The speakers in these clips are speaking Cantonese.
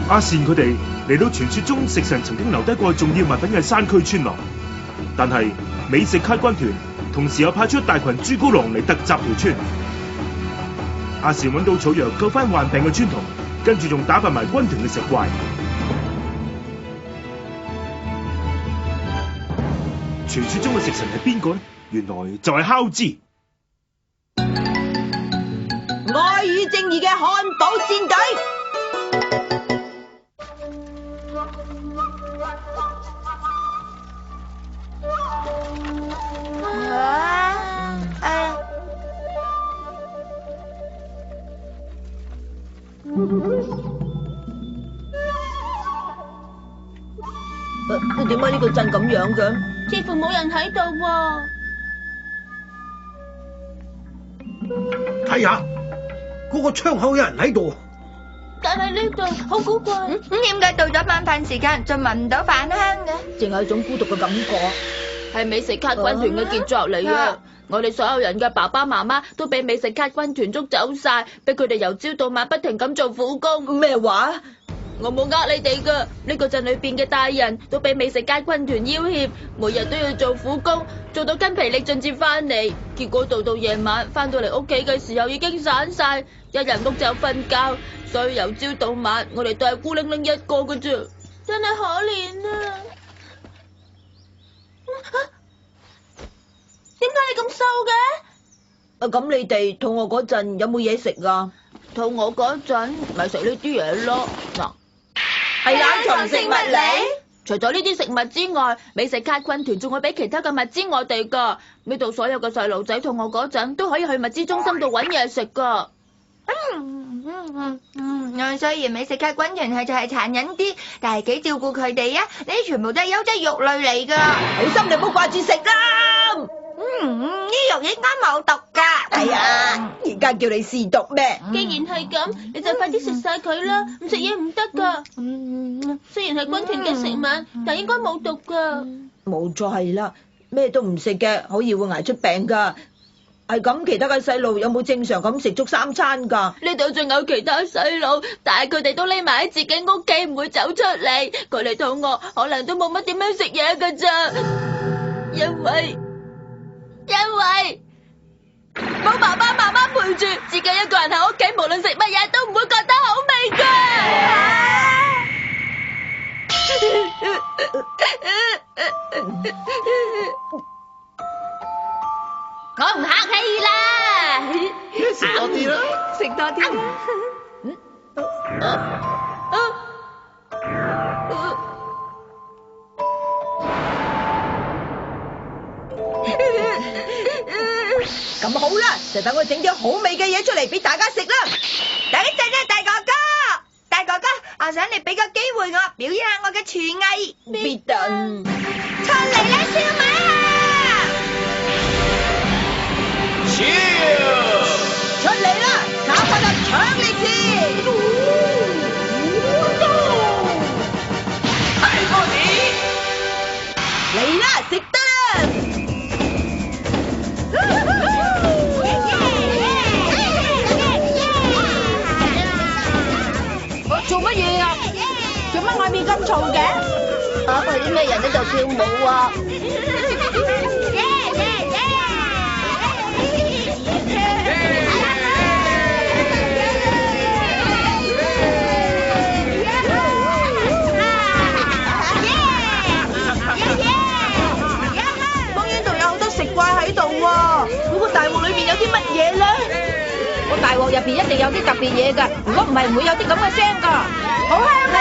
阿善佢哋嚟到傳說中食神曾經留低過重要物品嘅山區村落，但係美食卡軍團同時又派出大群豬高狼嚟突襲條村。阿善揾到草藥救翻患病嘅村童，跟住仲打敗埋軍團嘅食怪。傳說中嘅食神係邊個呢？原來就係烤脂。愛與正義嘅漢堡戰隊。點解呢個鎮咁樣嘅？似乎冇人喺度喎。睇下嗰個窗口有人喺度。但係呢度好古怪。點解到咗晚飯時間就聞唔到飯香嘅？淨係一種孤獨嘅感覺。係美食卡軍團嘅傑作嚟嘅。我哋所有人嘅爸爸媽媽都俾美食卡軍團捉走晒，俾佢哋由朝到晚不停咁做苦工。咩話？我冇呃你哋噶，呢個鎮裏邊嘅大人都俾美食家軍團要挾，每日都要做苦工，做到筋疲力盡至翻嚟。結果到夜晚翻到嚟屋企嘅時候已經散晒，一入屋就瞓覺，所以由朝到晚我哋都係孤零零一個噶啫，真係可憐啊！點解你咁瘦嘅？咁你哋肚餓嗰陣有冇嘢食啊？肚餓嗰陣咪食呢啲嘢咯。嗱，係冷藏食物嚟。除咗呢啲食物之外，美食卡軍團仲會俾其他嘅物資我哋噶。呢度所有嘅細路仔肚餓嗰陣都可以去物資中心度搵嘢食噶。雖然美食卡軍團就係殘忍啲，但係幾照顧佢哋啊！呢啲全部都係優質肉類嚟噶。好心你唔好掛住食啦。呢肉應該冇毒噶。係啊，而家叫你試毒咩？既然係咁，你就快啲食晒佢啦，唔食嘢唔得噶。雖然係軍團嘅食物，但應該冇毒噶。冇錯係啦，咩都唔食嘅，好易會捱出病噶。係咁，其他嘅細路有冇正常咁食足3餐噶？呢度仲有其他細路，但係佢哋都匿埋喺自己屋企，唔會走出嚟。佢哋肚餓，可能都冇乜點樣食嘢噶咋，因為冇爸爸媽媽陪住，自己一個人喺屋企，無論食乜嘢都唔會覺得好味噶。我唔客氣啦，食多啲啦，食多啲。咁好啦，就等我整啲好味嘅嘢出嚟俾大家食啦。等一陣啊，大哥哥，大哥哥，我想你俾個機會我表演下我嘅廚藝。必定出嚟啦，燒賣啊！出嚟啦，打發就搶力士。睇過你嚟啦，食得啦！做乜嘢啊？做乜外面咁嘈嘅？係啲咩人喺度跳舞啊？公園度有好多食怪喺度喎，嗰個大鑊裏面有啲乜嘢咧？個大鑊入邊一定有啲特別嘢㗎，如果唔係唔會有啲咁嘅聲㗎。好香啊！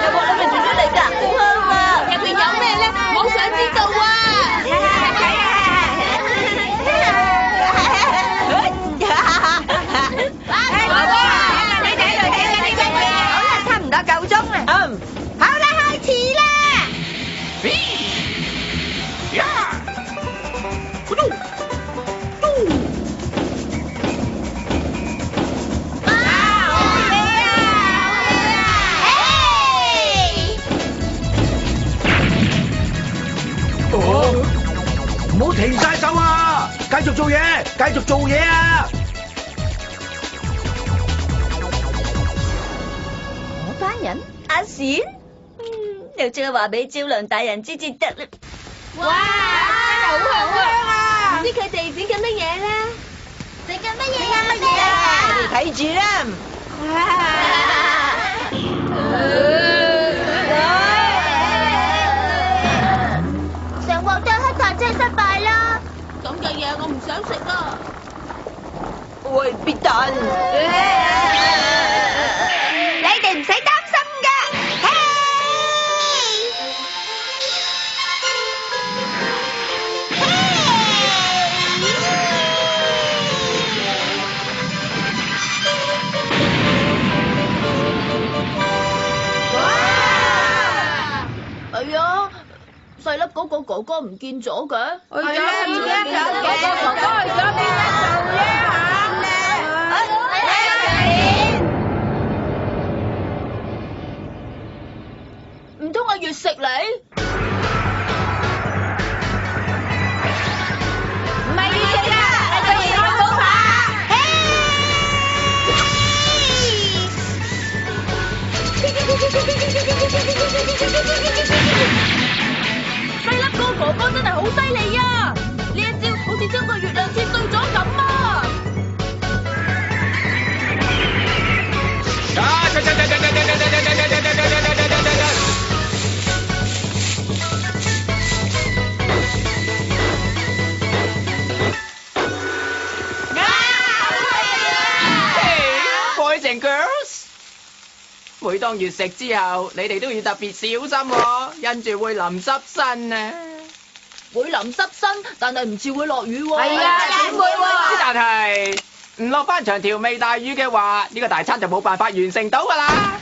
有鑊裏面傳出嚟㗎，好香啊！入邊有咩咧？我想知道啊！好啦，差唔多夠鐘啦。好啦，開始啦！唔好停晒手啊！繼續做嘢，繼續做嘢啊！嗰班人善？又即係話俾招良大人知至得啦。哇，真係好香啊！唔知佢哋整緊乜嘢咧？食緊乜嘢啊？你睇住啦。成鑊都係黑糖，真係失敗啦！咁嘅嘢我唔想食啊！喂，必蛋，你哋唔使擔心㗎。嘿！係啊，細粒嗰個哥哥唔見咗嘅。係啊，唔驚有嘅，哥哥去咗邊一度咧嚇？唔通阿月食你？唔係月食啊，係個熱漢堡扒。細粒嗰個哥哥真係好犀利啊！呢一招好似將個月亮切碎咗咁啊！Boys and girls，每當月食之後，你哋都要特別小心喎，因住會淋濕身啊！會淋濕身，但係唔似會落雨喎。係啊，點會喎？但係唔落翻場調味大雨嘅話，呢個大餐就冇辦法完成到㗎啦！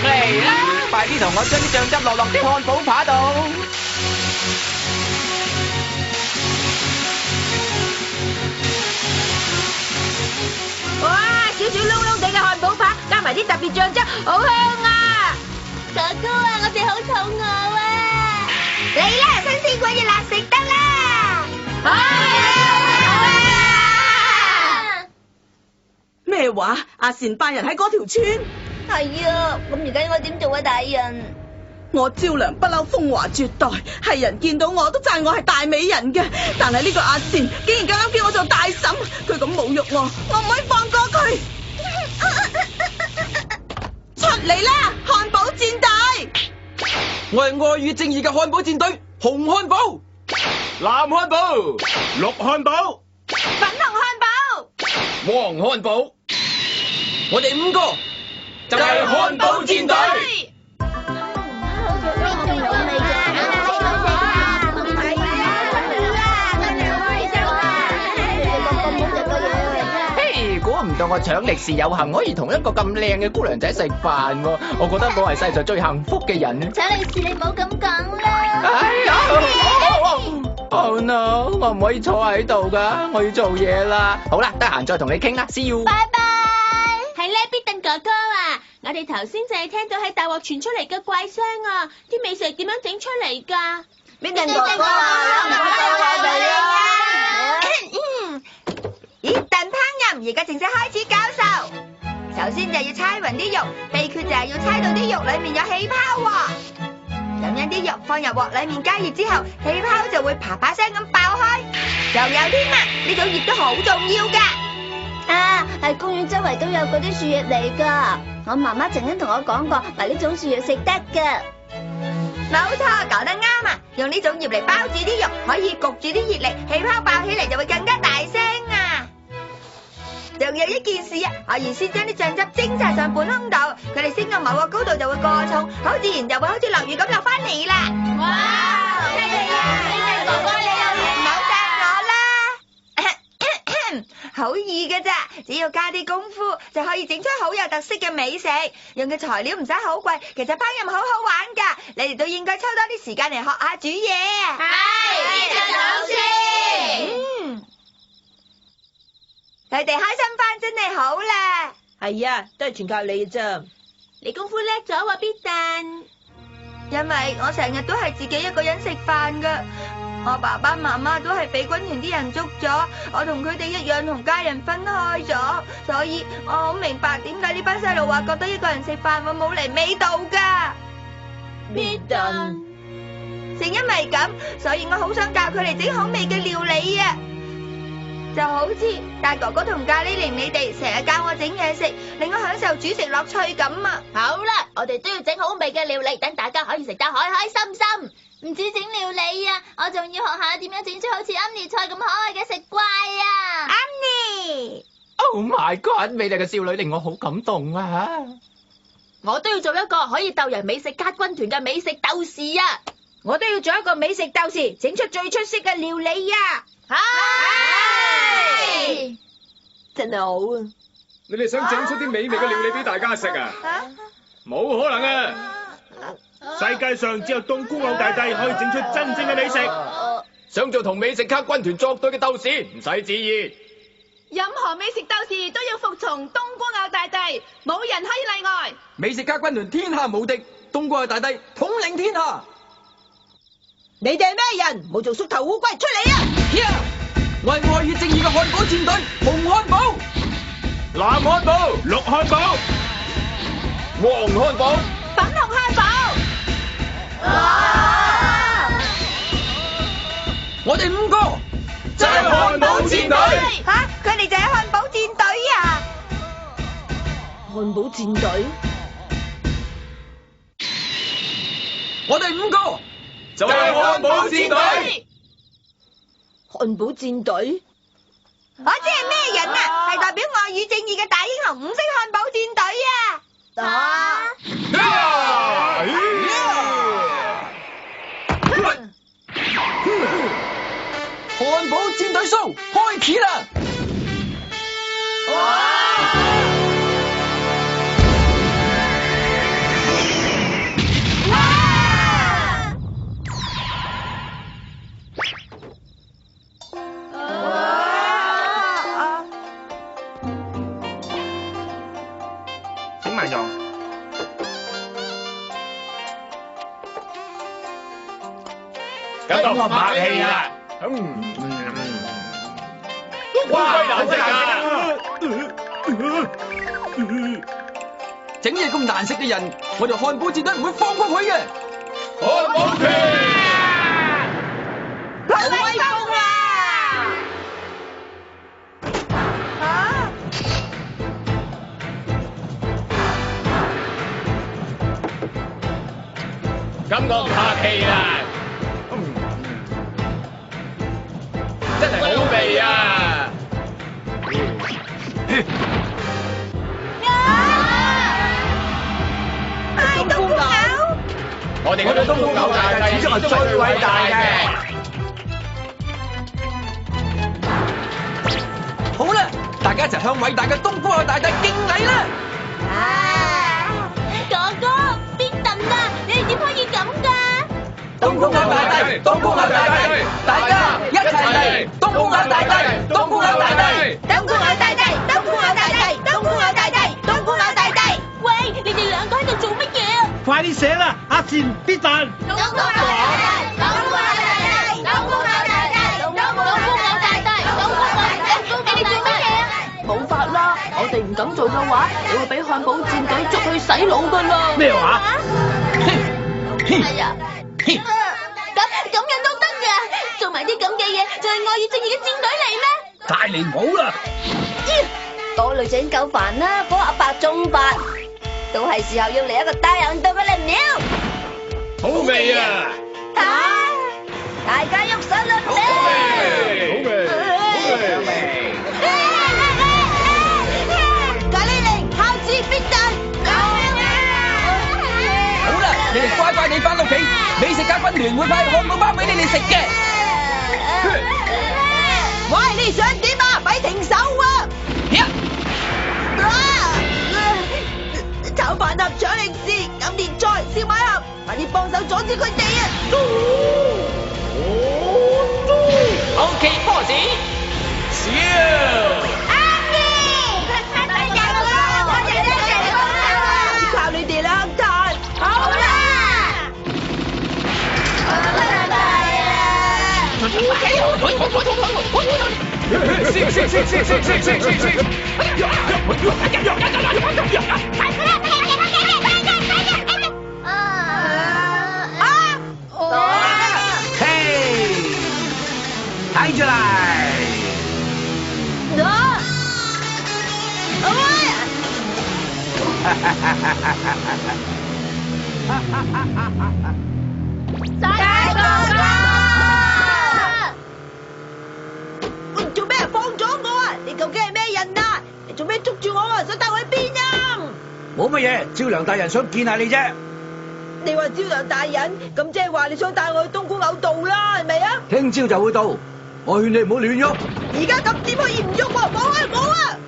嚟啦，快啲同我將啲醬汁落啲漢堡扒度。哇，少少窿窿地嘅漢堡扒，加埋啲特別醬汁，好香啊！哥哥啊，我哋好肚餓啊！嚟啦，新鮮滾熱辣食得啦！好啊！咩話？阿善班人喺嗰條村？係啊，咁而家應該點做啊，大人？我招良不嬲風華絕代，係人見到我都讚我係大美人嘅。但係呢個阿善竟然咁樣叫我做大嬸，佢咁侮辱我唔可以放過佢。出嚟啦，漢堡戰隊！我係愛與正義嘅漢堡戰隊，紅漢堡、藍漢堡、綠漢堡，粉紅漢堡，黃漢堡，我哋5個就係漢堡戰隊。估唔到我搶力士有幸可以同一個咁靚嘅姑娘仔食飯喎，我覺得我係世上最幸福嘅人。搶利是你冇咁講啦！哎呀！Oh no！我唔可以坐喺度噶，我要做嘢啦。好啦，得閒再同你傾啦，see you。拜拜。係咧，必頓哥哥啊，我哋頭先就係聽到喺大鑊傳出嚟嘅怪聲啊，啲美食點樣整出嚟㗎？必頓哥哥啊，唔好走我哋啊！咦，燉烹飪而家正式開始教授。首先就要猜勻啲肉，秘訣就係要猜到啲肉裏面有氣泡喎。咁樣啲肉放入鑊裏面加熱之後，氣泡就會啪啪聲咁爆開。仲有添啊，呢種葉都好重要㗎。啊，係公園周圍都有嗰啲樹葉嚟㗎。我媽媽曾經同我講過，話呢種樹葉食得㗎。冇錯，講得啱啊！用呢種葉嚟包住啲肉，可以焗住啲熱力，氣泡爆起嚟就會更加大聲啊！仲有一件事啊，可以先將啲醬汁蒸晒上半空度，佢哋升到某個高度就會過重，好自然就會好似落雨咁落翻嚟啦！哇！犀利啊！哥哥你又唔好讚我啦！好易㗎咋，只要加啲功夫就可以整出好有特色嘅美食。用嘅材料唔使好貴，其實烹飪好好玩㗎。你哋都應該抽多啲時間嚟學下煮嘢。係，呢個老師。你哋開心翻真係好啦。係啊，都係全靠你咋。你功夫叻咗喎，必頓。因為我成日都係自己一個人食飯㗎，我爸爸媽媽都係俾軍團啲人捉咗，我同佢哋一樣同家人分開咗，所以我好明白點解呢班細路話覺得一個人食飯會冇嚟味道㗎。必頓，正因為咁，所以我好想教佢哋整好味嘅料理啊！就好似大哥哥同咖喱玲你哋成日教我整嘢食，令我享受煮食樂趣咁啊！好啦，我哋都要整好味嘅料理，等大家可以食得開開心心。唔止整料理啊，我仲要學下點樣整出好似安妮菜咁可愛嘅食怪啊！安妮， Oh my God！ 美麗嘅少女令我好感動啊！我都要做一個可以鬥贏美食家軍團嘅美食鬥士啊！我都要做一個美食鬥士，整出最出色嘅料理啊！係，真係好啊！你哋想整出啲美味嘅料理俾大家食啊？冇可能啊！世界上只有冬菇牛大帝可以整出真正嘅美食。想做同美食卡軍團作對嘅鬥士，唔使旨意。任何美食鬥士都要服從冬菇牛大帝，冇人可以例外。美食家軍團天下無敵，冬菇牛大帝統領天下。你哋係咩人？冇做縮頭烏龜，出嚟啊！我係愛與正義嘅漢堡戰隊，紅漢堡、藍漢堡、綠漢堡、黃漢堡、粉紅漢堡。我哋5個就係漢堡戰隊。吓，佢哋就係漢堡戰隊啊！漢堡戰隊，我哋5個就係漢堡戰隊。漢堡戰隊，我知係咩人啊？係代表愛與正義嘅大英雄五星漢堡戰隊啊！漢堡戰隊 show 開始啦！請慢用。咁就唔客氣啦。哇！難食啊！整嘢咁難食嘅人，我哋漢堡戰隊唔會放過佢嘅。漢堡拳！好威風啊！感覺客氣啦。真係好味啊！冬菇牛，我哋嘅冬菇牛大帝始終係最偉大嘅。好啦，大家一齊向偉大嘅冬菇牛大帝敬禮啦！哥哥，必頓啊！你哋點可以咁㗎？冬菇牛大帝，冬菇牛大帝，大家一齊嚟！冬菇牛大帝，冬菇牛大帝，冬菇牛大帝，冬菇牛大帝，冬菇牛大帝，冬菇牛大帝。喂，你哋兩個喺度做乜嘢啊？快啲寫啦！阿善必頓。冬菇牛大帝，冬菇牛大帝，冬菇牛大帝，冬菇牛大帝，冬菇牛大帝，你哋做乜嘢啊？冇法啦，我哋唔咁做嘅話，你會俾漢堡戰隊捉去洗腦噶啦。咩話？係啊，咁樣都得㗎？做埋啲咁嘅嘢，就係愛與正義嘅戰隊嚟咩？太離譜啦！多女仔夠煩啦，幫阿伯中法，都係時候要嚟一個大行動嘅啦，喵！好味啊！大家喐手啦，好味！咖喱零，孝子必頓，好啦，你哋乖乖地返屋企，美食家軍團會派漢堡包俾你哋食嘅。喂，你想點啊？咪停手啊！炒飯盒、腸零士、暗連菜、燒賣盒，快啲幫手阻止佢哋啊！OK， 波子，笑。靠你哋啦，黑炭！好啦！睇出嚟。做咩放咗我啊？你究竟係咩人啊？你做咩捉住我啊？想帶我去邊啊？冇乜嘢，趙良大人想見下你啫。你話招良大人，咁即係話你想帶我去冬菇偶道啦，係咪啊？聽朝就會到，我勸你唔好亂喐。而家咁點可以唔喐喎？冇啊冇啊！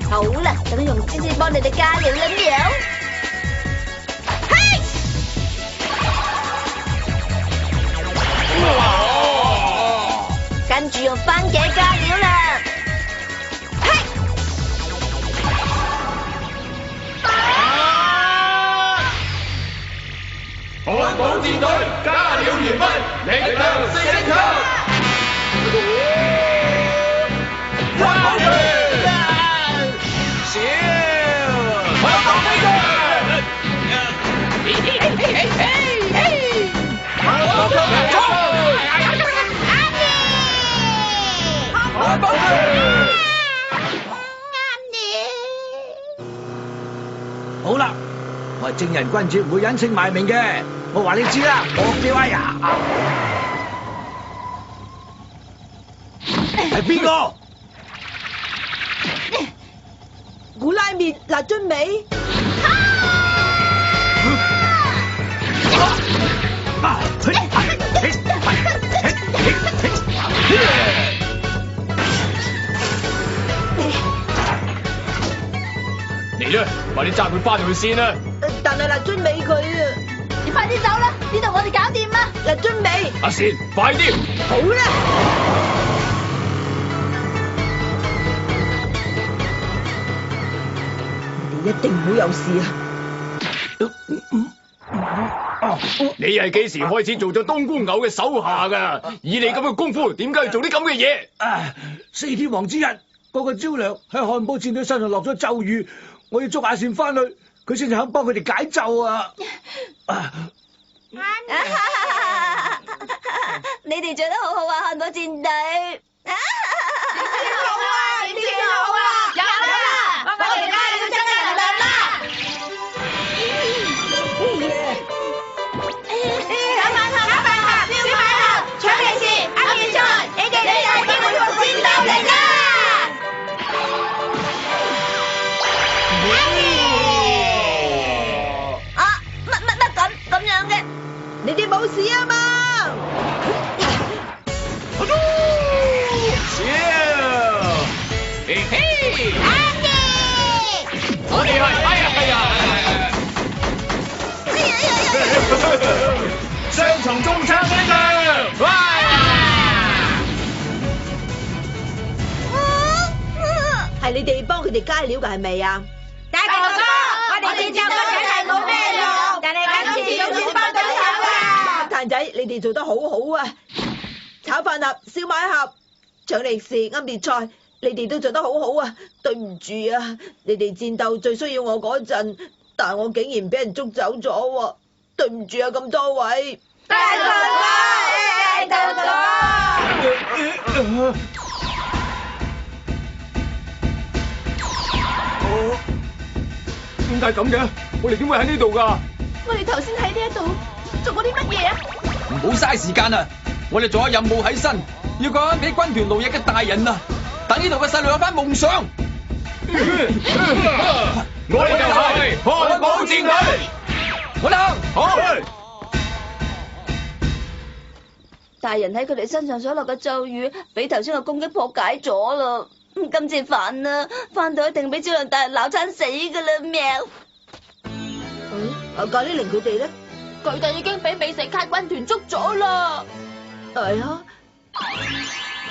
好啦，等我用先至幫你哋加料啦喵。跟住用番茄加料啦。漢堡戰隊加料完畢，力量升級。漢堡隊，笑，漢堡飛隊，漢堡隊，漢堡隊。好啦，我係正人君子，唔會隱姓埋名嘅。我話你知啦，我叫阿爺。係邊個？古拉麵辣津味。嚟啦，快啲揸佢翻去先啦！但係辣津味佢啊，你快啲走啦，呢度我哋搞掂啦。辣津味。阿善，快啲！好啦。你哋一定唔好有事啊！你係幾時開始做咗冬菇偶嘅手下㗎？以你咁嘅功夫，點解要做啲咁嘅嘢？四天王之一，嗰個招良喺漢堡戰隊身上落咗咒語，我要捉阿善翻去，佢先至肯幫佢哋解咒啊！你哋做得好好啊，漢堡戰隊。你哋冇事啊嘛？笑，嘿嘿，我哋係，雙重中槍呢個，哇！係你哋幫佢哋加料㗎係咪啊？大哥哥，我哋戰鬥真係冇咩用，但係今次總算幫到手啦。炭仔，你哋做得好好啊！炒飯盒、燒賣盒、搶力士、啱列菜，你哋都做得好好啊！對唔住啊，你哋戰鬥最需要我嗰陣，但係我竟然俾人捉走咗喎！對唔住啊，咁多位。大哥哥，大哥哥。點解咁嘅？我哋點會喺呢度㗎？我哋頭先喺呢一度做過啲乜嘢啊？唔好嘥時間啊！我哋仲有任務喺身，要講翻俾軍團勞役嘅大人啊！等呢度嘅細路有翻夢想。我哋就係漢堡戰隊，我哋好。大人喺佢哋身上所落嘅咒語，俾頭先嘅攻擊破解咗啦。今次煩啦，翻到一定俾招良大人鬧親死噶啦，喵！咖喱玲佢哋咧？佢哋已經俾美食卡軍團捉咗啦。係啊，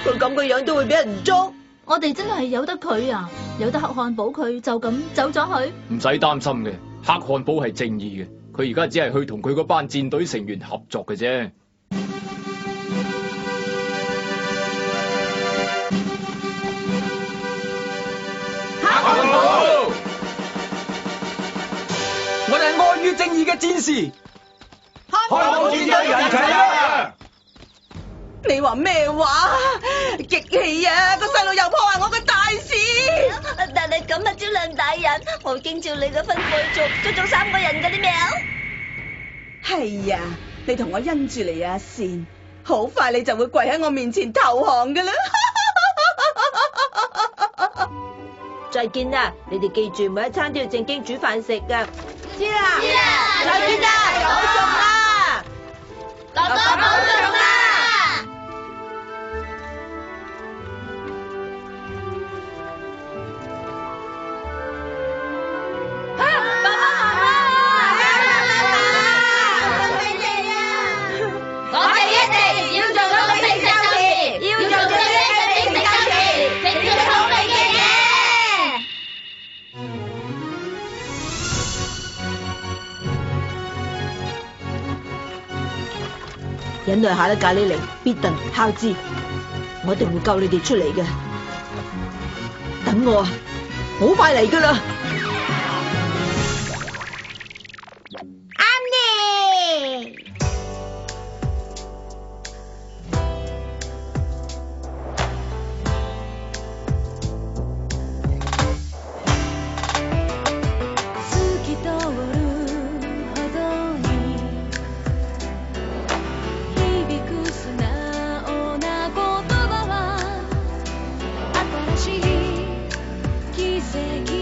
佢咁嘅樣都會俾人捉。我哋真係由得佢啊，由得黑漢堡佢就咁走咗去。唔使擔心嘅，黑漢堡係正義嘅，佢而家只係去同佢嗰班戰隊成員合作嘅啫。黑漢堡，我哋係愛與正義嘅戰士。漢堡戰隊人齊啦！你話咩話？激氣啊！個細路又破壞我嘅大事。但係咁啊，招亮大人，我已經照你嘅吩咐做，捉咗3個人嗰啲喵。係呀，你同我因住嚟啊，善，好快你就會跪喺我面前投降噶啦。再見啦！你哋記住每一餐都要正經煮飯食噶。知啦，知啦，再見啦，保重啦，哥哥保重啦！忍耐下啦，咖喱尼、必頓、孝治，我一定會救你哋出嚟嘅。等我啊，好快嚟噶啦！啱呢。奇跡